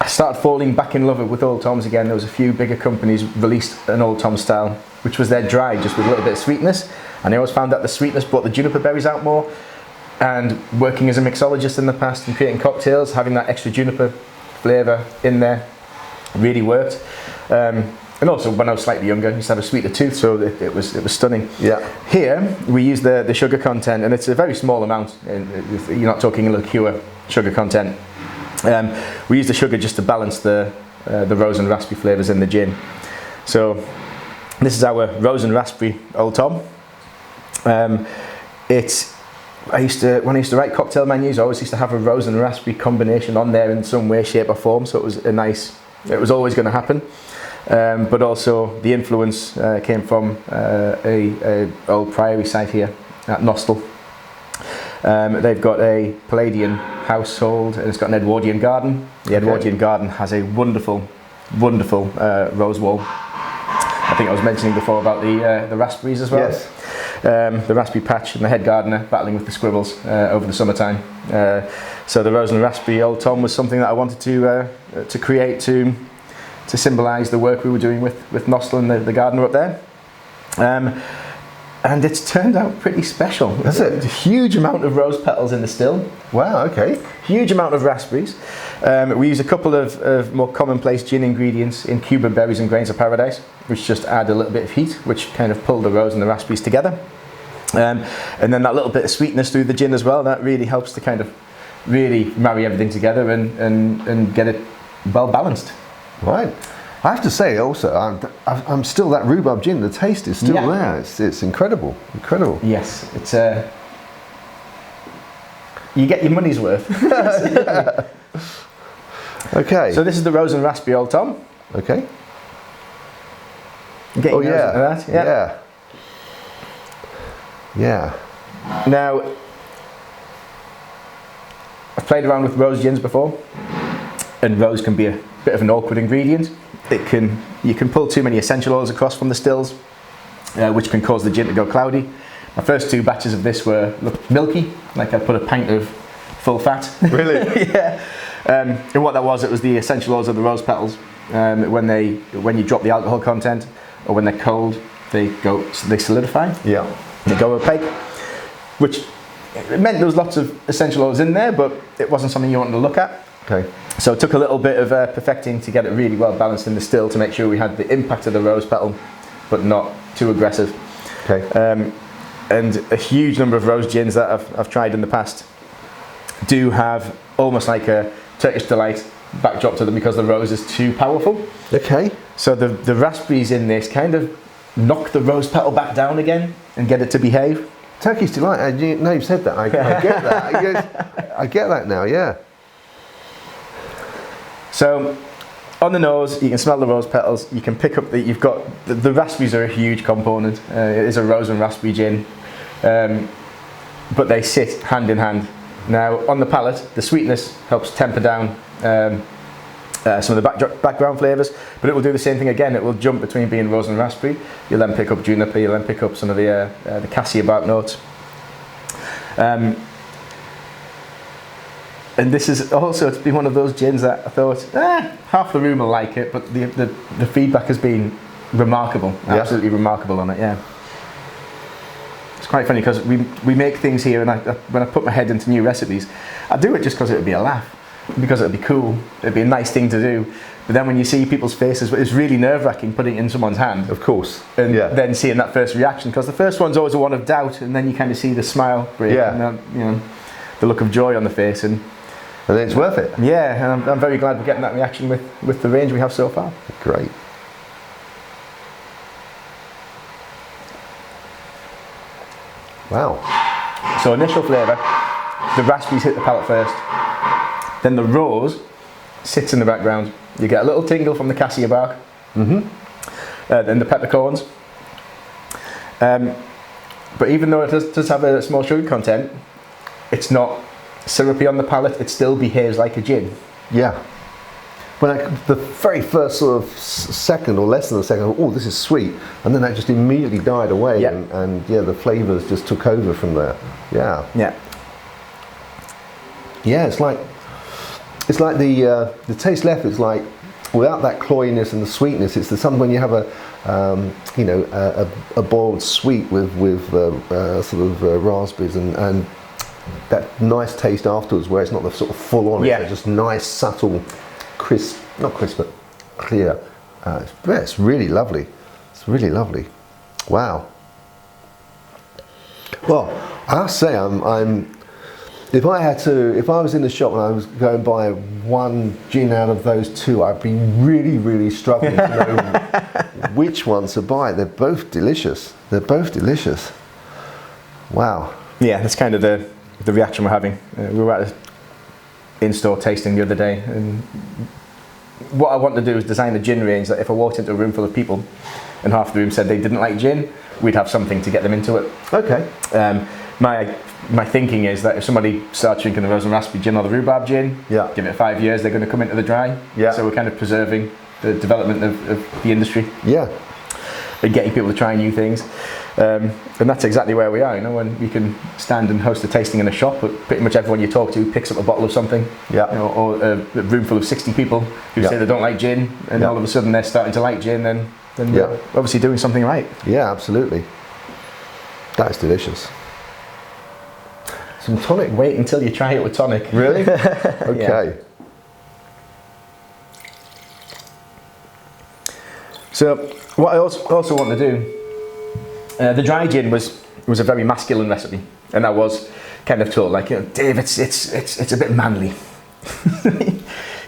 Speaker 2: I started falling back in love with Old Toms again. There was a few bigger companies released an Old Tom style, which was their dry, just with a little bit of sweetness, and I always found that the sweetness brought the juniper berries out more. And working as a mixologist in the past and creating cocktails, having that extra juniper flavour in there really worked. And also, when I was slightly younger, I used to have a sweeter tooth, so it was stunning.
Speaker 1: Yeah.
Speaker 2: Here we use the sugar content, and it's a very small amount. You're not talking a liqueur sugar content. We use the sugar just to balance the rose and raspberry flavours in the gin. So this is our rose and raspberry Old Tom. When I used to write cocktail menus, I always used to have a rose and raspberry combination on there in some way, shape or form, so it was always going to happen. But also the influence came from a old priory site here at Nostell. They've got a Palladian household, and it's got an Edwardian garden. The Edwardian garden has a wonderful rose wall. I think I was mentioning before about the raspberries as well.
Speaker 1: Yes.
Speaker 2: The raspberry patch and the head gardener battling with the squirrels over the summertime. So the rose and raspberry Old Tom was something that I wanted to create to symbolise the work we were doing with Nostell and the gardener up there. And it's turned out pretty special.
Speaker 1: Is it?
Speaker 2: A huge amount of rose petals in the still.
Speaker 1: Wow, okay.
Speaker 2: Huge amount of raspberries. We use a couple of more commonplace gin ingredients in Cuban berries and grains of paradise, which just add a little bit of heat, which kind of pull the rose and the raspberries together. And then that little bit of sweetness through the gin as well, that really helps to kind of really marry everything together and get it well balanced.
Speaker 1: Right. I have to say also, I'm still that rhubarb gin. The taste is still there. It's incredible, incredible.
Speaker 2: Yes, it's you get your money's worth.
Speaker 1: Okay.
Speaker 2: So this is the rose and raspberry Old Tom.
Speaker 1: Okay.
Speaker 2: Getting that.
Speaker 1: Yeah.
Speaker 2: Now, I've played around with rose gins before, and rose can be a bit of an awkward ingredient. You can pull too many essential oils across from the stills, which can cause the gin to go cloudy. My first two batches of this looked milky, like I put a pint of full fat.
Speaker 1: Really?
Speaker 2: Yeah. And what that was, it was the essential oils of the rose petals. When you drop the alcohol content, or when they're cold, they solidify.
Speaker 1: Yeah.
Speaker 2: They go opaque, which it meant there was lots of essential oils in there, but it wasn't something you wanted to look at.
Speaker 1: Okay.
Speaker 2: So it took a little bit of perfecting to get it really well balanced in the still, to make sure we had the impact of the rose petal, but not too aggressive.
Speaker 1: Okay.
Speaker 2: And a huge number of rose gins that I've tried in the past do have almost like a Turkish delight backdrop to them, because the rose is too powerful.
Speaker 1: Okay.
Speaker 2: So the raspberries in this kind of knock the rose petal back down again and get it to behave.
Speaker 1: Turkish delight. Now you've said that. I get that. I get that now. Yeah.
Speaker 2: So on the nose, you can smell the rose petals. You can pick up you've got the raspberries are a huge component. It is a rose and raspberry gin, but they sit hand in hand. Now on the palate, the sweetness helps temper down some of the background flavours, but it will do the same thing again. It will jump between being rose and raspberry. You'll then pick up juniper. You'll then pick up some of the cassia bark notes. And this is also, it's been one of those gins that I thought, half the room will like it, but the feedback has been remarkable, absolutely remarkable on it, yeah. It's quite funny, because we make things here, and when I put my head into new recipes, I do it just because it would be a laugh, because it would be cool, it would be a nice thing to do. But then when you see people's faces, it's really nerve-wracking putting it in someone's hand.
Speaker 1: Of course.
Speaker 2: And then seeing that first reaction, because the first one's always a one of doubt, and then you kind of see the smile break, and the look of joy on the face. And
Speaker 1: then it's worth it.
Speaker 2: Yeah, and I'm very glad we're getting that reaction with the range we have so far.
Speaker 1: Great. Wow.
Speaker 2: So initial flavour, the raspberries hit the palate first, then the rose sits in the background. You get a little tingle from the cassia bark, then the peppercorns. But even though it does have a small sugar content, it's not syrupy on the palate. It still behaves like a gin.
Speaker 1: Yeah. When the very first sort of second, or less than a second, oh, this is sweet, and then that just immediately died away, and the flavours just took over from there. Yeah.
Speaker 2: Yeah.
Speaker 1: Yeah, it's like the taste left is like, without that cloyiness and the sweetness, it's the something when you have a boiled sweet with sort of raspberries and that nice taste afterwards, where it's not the sort of full on.
Speaker 2: Yeah.
Speaker 1: It's just nice, subtle, crisp, not crisp, but clear. It's really lovely. It's really lovely. Wow. Well, I have to say, if I was in the shop and I was going to buy one gin out of those two, I'd be really, really struggling to know which one to buy. They're both delicious. They're both delicious. Wow.
Speaker 2: Yeah, that's kind of the reaction we're having. We were at an in-store tasting the other day, and what I want to do is design a gin range that if I walked into a room full of people and half the room said they didn't like gin, we'd have something to get them into it.
Speaker 1: Okay.
Speaker 2: My thinking is that if somebody starts drinking the rose and raspberry gin or the rhubarb gin,
Speaker 1: Yeah.
Speaker 2: give it 5 years, they're going to come into the dry.
Speaker 1: Yeah.
Speaker 2: So we're kind of preserving the development of the industry.
Speaker 1: Yeah.
Speaker 2: And getting people to try new things. And that's exactly where we are, you know, when we can stand and host a tasting in a shop, but pretty much everyone you talk to picks up a bottle of something.
Speaker 1: Yeah.
Speaker 2: You know, or a room full of 60 people who
Speaker 1: Yeah.
Speaker 2: say they don't like gin, and
Speaker 1: Yeah.
Speaker 2: all of a sudden they're starting to like gin, then
Speaker 1: Yeah.
Speaker 2: we're obviously doing something right.
Speaker 1: Yeah, absolutely. That's delicious. Some tonic.
Speaker 2: Wait until you try it with tonic.
Speaker 1: Really? Okay.
Speaker 2: So what I also want to do, the dry gin was a very masculine recipe, and I was kind of told, like, you know, Dave, it's a bit manly.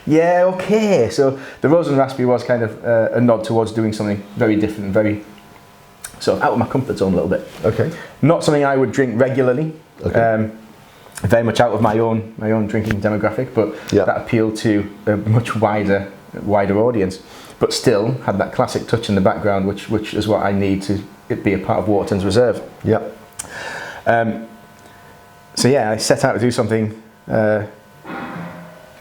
Speaker 2: Yeah, okay. So the rose and raspberry was kind of a nod towards doing something very different, very sort of out of my comfort zone a little bit.
Speaker 1: Okay.
Speaker 2: Not something I would drink regularly.
Speaker 1: Okay.
Speaker 2: Very much out of my own drinking demographic, but
Speaker 1: Yeah.
Speaker 2: that appealed to a much wider audience. But still had that classic touch in the background, which is what I need to be a part of Watertons Reserve.
Speaker 1: Yeah.
Speaker 2: So yeah, I set out to do something a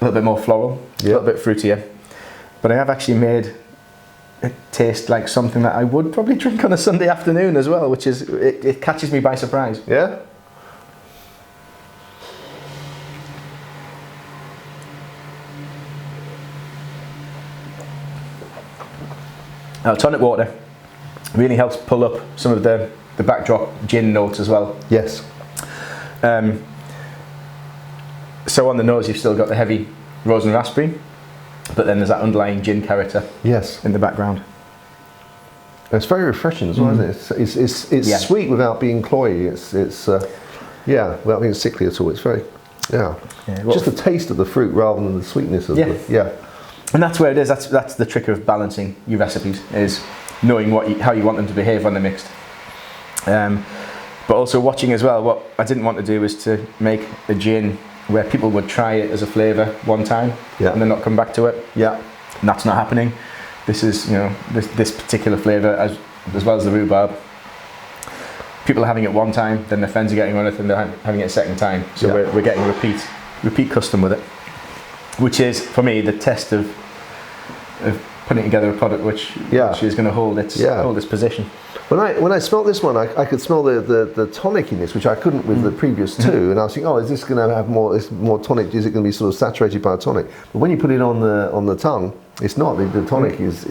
Speaker 2: little bit more floral, a
Speaker 1: Yeah.
Speaker 2: little bit fruitier. But I have actually made it taste like something that I would probably drink on a Sunday afternoon as well, which is, it catches me by surprise.
Speaker 1: Yeah.
Speaker 2: Now, tonic water really helps pull up some of the backdrop gin notes as well.
Speaker 1: Yes.
Speaker 2: So on the nose you've still got the heavy rose and raspberry, but then there's that underlying gin character
Speaker 1: Yes.
Speaker 2: in the background.
Speaker 1: It's very refreshing as well, isn't it? It's
Speaker 2: Yeah.
Speaker 1: sweet without being cloyy. Without being sickly at all. It's very,
Speaker 2: Yeah, well,
Speaker 1: just the taste of the fruit rather than the sweetness of
Speaker 2: Yeah.
Speaker 1: Yeah.
Speaker 2: and that's where it is. That's the trick of balancing your recipes, is knowing how you want them to behave when they're mixed. But also watching as well. What I didn't want to do was to make a gin where people would try it as a flavour one time
Speaker 1: Yeah.
Speaker 2: and then not come back to it.
Speaker 1: Yeah.
Speaker 2: And that's not happening. This is, you know, this particular flavour as well as the rhubarb. People are having it one time, then their friends are getting on it, and they're having it a second time. So
Speaker 1: Yeah.
Speaker 2: we're getting repeat custom with it, which is for me the test of putting together a product which is going to hold its position.
Speaker 1: When I smelled this one, I could smell the tonic in this, which I couldn't with the previous two, and I was thinking, oh, is this going to have more tonic? Is it going to be sort of saturated by tonic? But when you put it on the tongue, it's not. The tonic is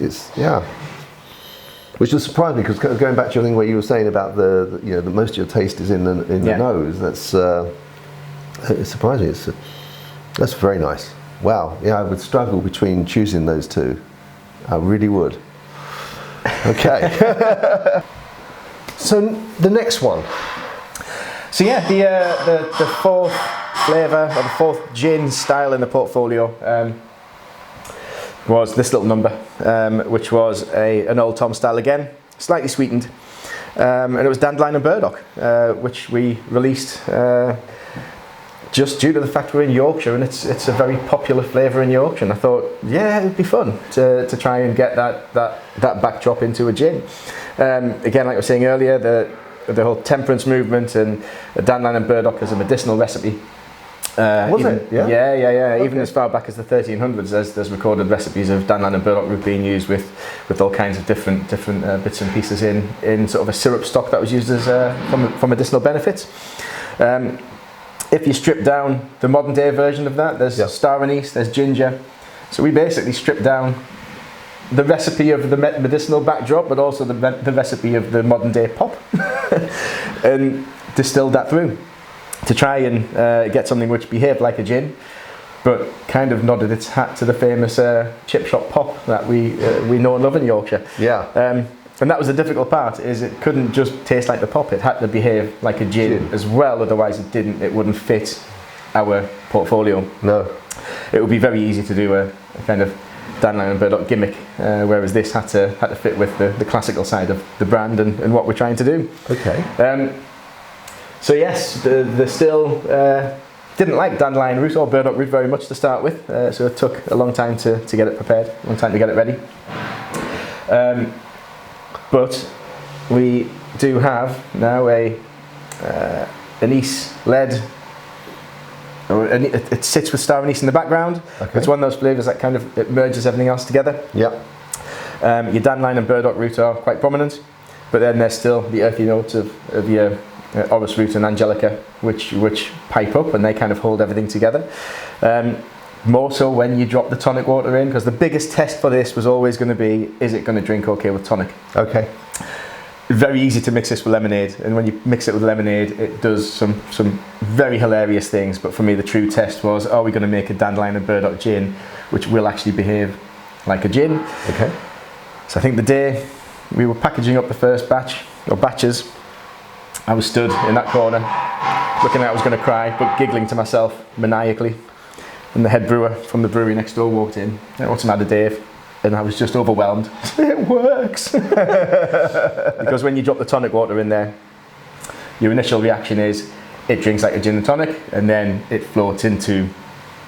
Speaker 1: which just surprised me, because going back to your thing where you were saying about the most of your taste is in the nose. That's it surprised me. That's very nice. Wow. Yeah, I would struggle between choosing those two. I really would. Okay. So the next one.
Speaker 2: So yeah, the fourth flavour, or the fourth gin style in the portfolio, was this little number, which was an Old Tom style again, slightly sweetened, and it was Dandelion and Burdock, which we released just due to the fact we're in Yorkshire, and it's a very popular flavour in Yorkshire. And I thought, yeah, it'd be fun to try and get that backdrop into a gin. Again, like I was saying earlier, the whole temperance movement and Dandelion and Burdock as a medicinal recipe.
Speaker 1: Was it? Yeah.
Speaker 2: Yeah.
Speaker 1: Okay.
Speaker 2: Even as far back as the 1300s, there's recorded recipes of Dandelion and Burdock root being used with all kinds of different bits and pieces in sort of a syrup stock that was used as for medicinal benefits. If if you strip down the modern day version of that, there's star anise, there's ginger. So we basically stripped down the recipe of the medicinal backdrop, but also the recipe of the modern day pop, and distilled that through to try and get something which behaved like a gin, but kind of nodded its hat to the famous chip shop pop that we know and love in Yorkshire.
Speaker 1: Yeah.
Speaker 2: And that was the difficult part, is it couldn't just taste like the pop, it had to behave like a gin as well, otherwise it wouldn't fit our portfolio.
Speaker 1: No.
Speaker 2: It would be very easy to do a kind of Dandelion and Burdock gimmick, whereas this had to fit with the classical side of the brand and what we're trying to do.
Speaker 1: Okay.
Speaker 2: So yes, the still didn't like dandelion root or burdock root very much to start with, so it took a long time to get it prepared, a long time to get it ready. But we do have now a anise-led, or it sits with star anise in the background. Okay. It's one of those flavours that kind of it merges everything else together.
Speaker 1: Yeah.
Speaker 2: Your dandelion and burdock root are quite prominent, but then there's still the earthy notes of your orris root and angelica, which pipe up, and they kind of hold everything together. More so when you drop the tonic water in, because the biggest test for this was always going to be, is it going to drink okay with tonic?
Speaker 1: Okay.
Speaker 2: Very easy to mix this with lemonade, and when you mix it with lemonade, it does some very hilarious things. But for me, the true test was, are we going to make a dandelion and burdock gin, which will actually behave like a gin?
Speaker 1: Okay.
Speaker 2: So I think the day we were packaging up the first batch, or batches, I was stood in that corner, looking like I was going to cry, but giggling to myself maniacally. And the head brewer from the brewery next door walked in. What's the matter, Dave? And I was just overwhelmed. It works! Because when you drop the tonic water in there, your initial reaction is, it drinks like a gin and tonic, and then it floats into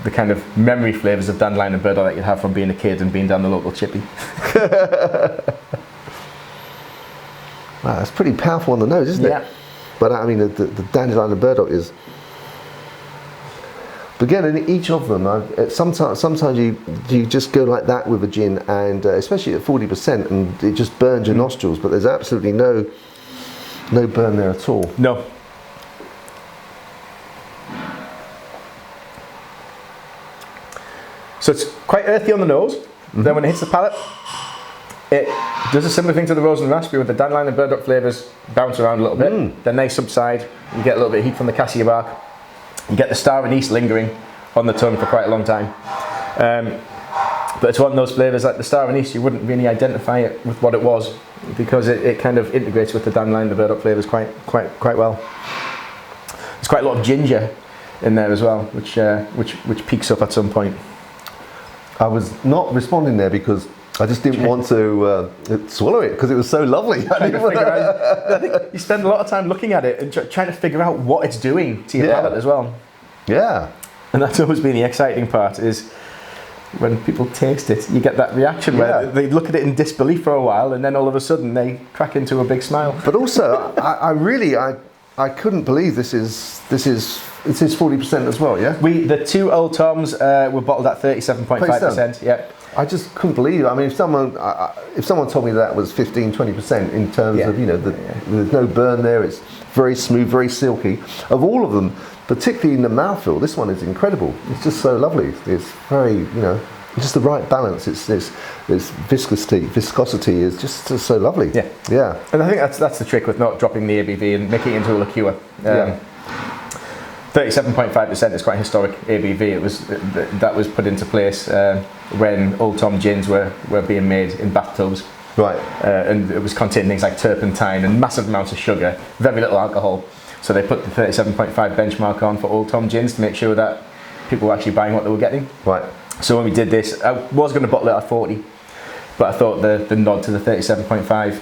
Speaker 2: the kind of memory flavours of dandelion and burdock that you'd have from being a kid and being down the local chippy.
Speaker 1: Wow, that's pretty powerful on the nose, isn't it?
Speaker 2: Yeah.
Speaker 1: But I mean, the dandelion and burdock is. But again, in each of them, sometimes you just go like that with a gin, and especially at 40%, and it just burns your nostrils. But there's absolutely no burn there at all.
Speaker 2: No. So it's quite earthy on the nose. Mm-hmm. Then when it hits the palate, it does a similar thing to the rose and raspberry, with the dandelion and burdock flavours bounce around a little bit. Then they subside. You get a little bit of heat from the cassia bark. You get the star anise lingering on the tongue for quite a long time. But it's one of those flavours like the star anise, you wouldn't really identify it with what it was, because it kind of integrates with the dandelion and the burdock flavours quite well. There's quite a lot of ginger in there as well, which peaks up at some point.
Speaker 1: I was not responding there because I just didn't want to swallow it, because it was so lovely.
Speaker 2: I think you spend a lot of time looking at it and trying to figure out what it's doing to your palate as well.
Speaker 1: Yeah.
Speaker 2: And that's always been the exciting part, is when people taste it, you get that reaction where they look at it in disbelief for a while, and then all of a sudden they crack into a big smile.
Speaker 1: But also, I couldn't believe this is 40% as well. Yeah.
Speaker 2: The two Old Toms were bottled at 37.5%. Yeah.
Speaker 1: I just couldn't believe it. I mean, if someone told me that was 15-20% in terms of, there's no burn there, it's very smooth, very silky. Of all of them, particularly in the mouthfeel, this one is incredible. It's just so lovely. It's very, just the right balance. It's viscosity is just so lovely. Yeah. Yeah.
Speaker 2: And I think that's the trick with not dropping the ABV and making it into a liqueur. 37.5% is quite historic ABV. That was put into place when Old Tom gins were being made in bathtubs.
Speaker 1: Right.
Speaker 2: And it was containing things like turpentine and massive amounts of sugar, very little alcohol. So they put the 37.5 benchmark on for Old Tom gins to make sure that people were actually buying what they were getting.
Speaker 1: Right.
Speaker 2: So when we did this, I was going to bottle it at 40, but I thought the nod to the 37.5%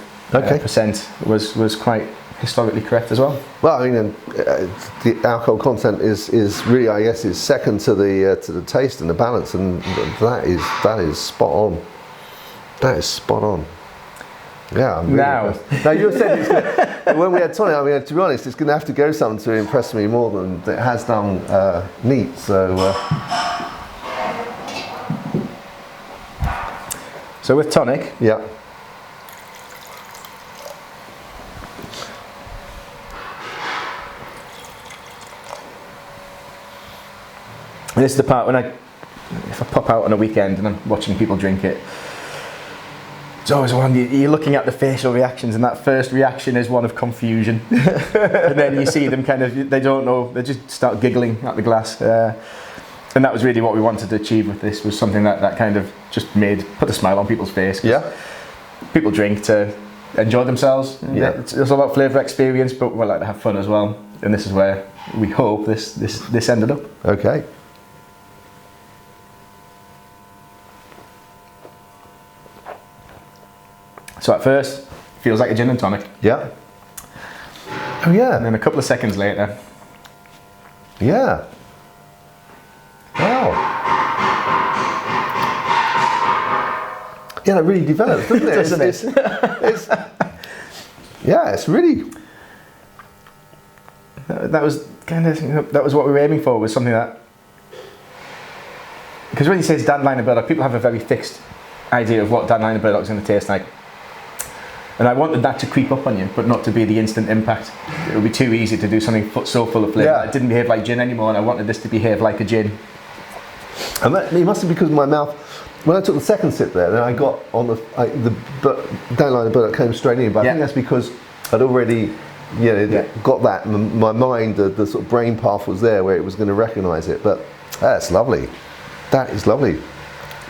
Speaker 2: percent was quite historically correct as well.
Speaker 1: Well, I mean, the alcohol content is really, I guess, is second to the taste and the balance, and that is spot on. That is spot on. Yeah. I'm really impressed. Now you said when we had tonic, I mean, to be honest, it's going to have to go something to impress me more than it has done neat.
Speaker 2: So with tonic,
Speaker 1: yeah.
Speaker 2: this is the part when if I pop out on a weekend and I'm watching people drink it, it's always one, you're looking at the facial reactions, and that first reaction is one of confusion. And then you see them kind of, they don't know, they just start giggling at the glass. And that was really what we wanted to achieve with this, was something that kind of just put a smile on people's face.
Speaker 1: Yeah.
Speaker 2: People drink to enjoy themselves.
Speaker 1: Yeah.
Speaker 2: It's all about flavour experience, but we like to have fun as well. And this is where we hope this ended up.
Speaker 1: Okay.
Speaker 2: So at first, feels like a gin and tonic.
Speaker 1: Yeah. Oh yeah.
Speaker 2: And then a couple of seconds later.
Speaker 1: Yeah. Wow. Yeah, it really develops, doesn't it?
Speaker 2: Doesn't
Speaker 1: it's yeah, it's really.
Speaker 2: That was kind of, that was what we were aiming for, was something that, because when you say it's Dandelion and Burdock, people have a very fixed idea of what Dandelion and Burdock is going to taste like. And I wanted that to creep up on you, but not to be the instant impact. It would be too easy to do something so full of flavour.
Speaker 1: Yeah.
Speaker 2: It didn't behave like gin anymore, and I wanted this to behave like a gin.
Speaker 1: And it must have been because my mouth, when I took the second sip there, then I got on the Dandelion and Burdock came straight in, but I think that's because I'd already got that, and my mind, the sort of brain path was there where it was going to recognise it. But that's lovely. That is lovely.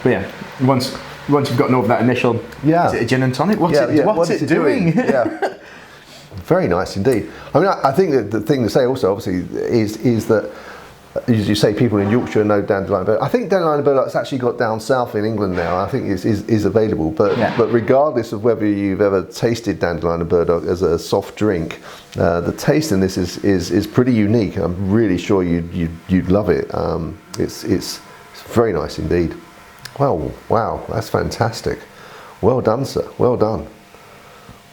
Speaker 2: But yeah, once you've gotten over that initial, is it a gin and tonic? What's it doing?
Speaker 1: Yeah. Very nice indeed. I mean, I think that the thing to say also, obviously, is that, as you say, people in Yorkshire know Dandelion and Burdock. I think Dandelion and Burdock's actually got down south in England now. I think is available. But regardless of whether you've ever tasted Dandelion and Burdock as a soft drink, the taste in this is pretty unique. I'm really sure you'd love it. It's very nice indeed. Well, wow, that's fantastic. Well done, sir. Well done.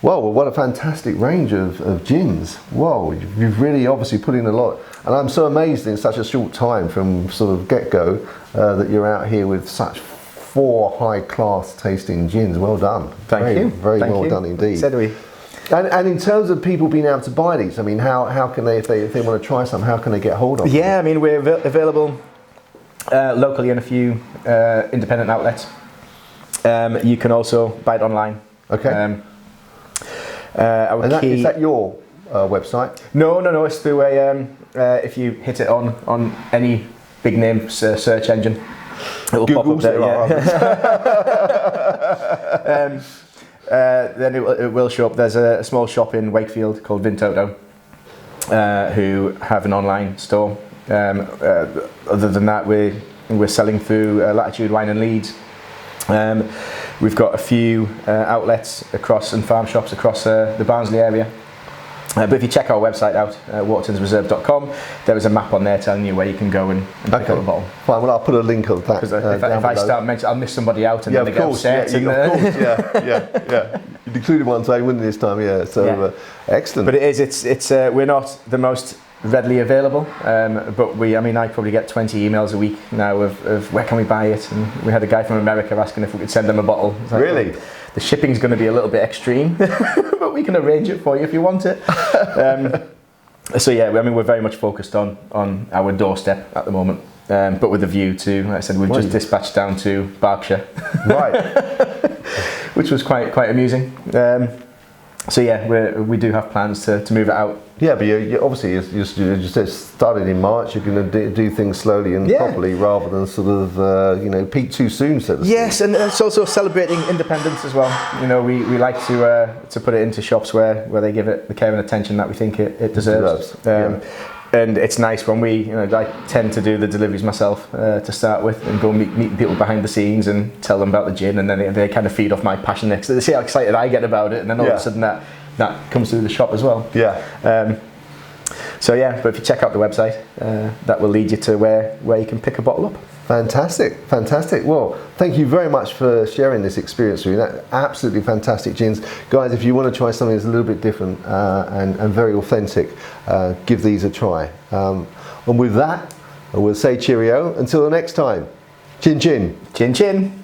Speaker 1: Well, what a fantastic range of gins. Whoa, you've really obviously put in a lot. And I'm so amazed in such a short time from sort of get-go that you're out here with such 4 high-class tasting gins. Well done.
Speaker 2: Thank you.
Speaker 1: Very well done indeed.
Speaker 2: So do we.
Speaker 1: And in terms of people being able to buy these, I mean, how can they, if they want to try some, how can they get hold of them?
Speaker 2: Yeah, I mean, we're available locally in a few independent outlets. You can also buy it online.
Speaker 1: Okay. Is that your website?
Speaker 2: No. It's through if you hit it on any big name search engine, it will pop up there. Then it will show up. There's a small shop in Wakefield called Vintoto, who have an online store. Other than that, we're selling through Latitude Wine and Leeds. We've got a few outlets and farm shops across the Barnsley area. But if you check our website out, watertonsreserve.com, there is a map on there telling you where you can go and pick up a bottle.
Speaker 1: Fine, well, I'll put a link of that.
Speaker 2: Because if I start mentioning, I'll miss somebody out and then they get upset.
Speaker 1: Yeah. You'd included one time, wouldn't you, this time? Yeah. So excellent.
Speaker 2: But it's we're not the most readily available, but I probably get 20 emails a week now of where can we buy it, and we had a guy from America asking if we could send them a bottle. Like,
Speaker 1: really?
Speaker 2: Well, the shipping's going to be a little bit extreme, but we can arrange it for you if you want it. So yeah, we're very much focused on our doorstep at the moment, but with a view to, like I said, we've just dispatched down to Berkshire, right, which was quite amusing. So yeah, we do have plans to move it out.
Speaker 1: Yeah, but you obviously, you just started in March. You're going to do things slowly and properly, rather than sort of peak too soon. So to speak.
Speaker 2: Yes, and it's also celebrating independence as well. We like to put it into shops where they give it the care and attention that we think it deserves. And it's nice when I tend to do the deliveries myself to start with, and go meet people behind the scenes and tell them about the gin, and then they kind of feed off my passion next. They see how excited I get about it, and then all of a sudden that comes through the shop as well.
Speaker 1: Yeah.
Speaker 2: So yeah, but if you check out the website, that will lead you to where you can pick a bottle up.
Speaker 1: Fantastic. Well, thank you very much for sharing this experience with me. That absolutely fantastic gins. Guys, if you want to try something that's a little bit different and very authentic, give these a try. And with that, we'll say cheerio until the next time. Chin chin.
Speaker 2: Chin chin.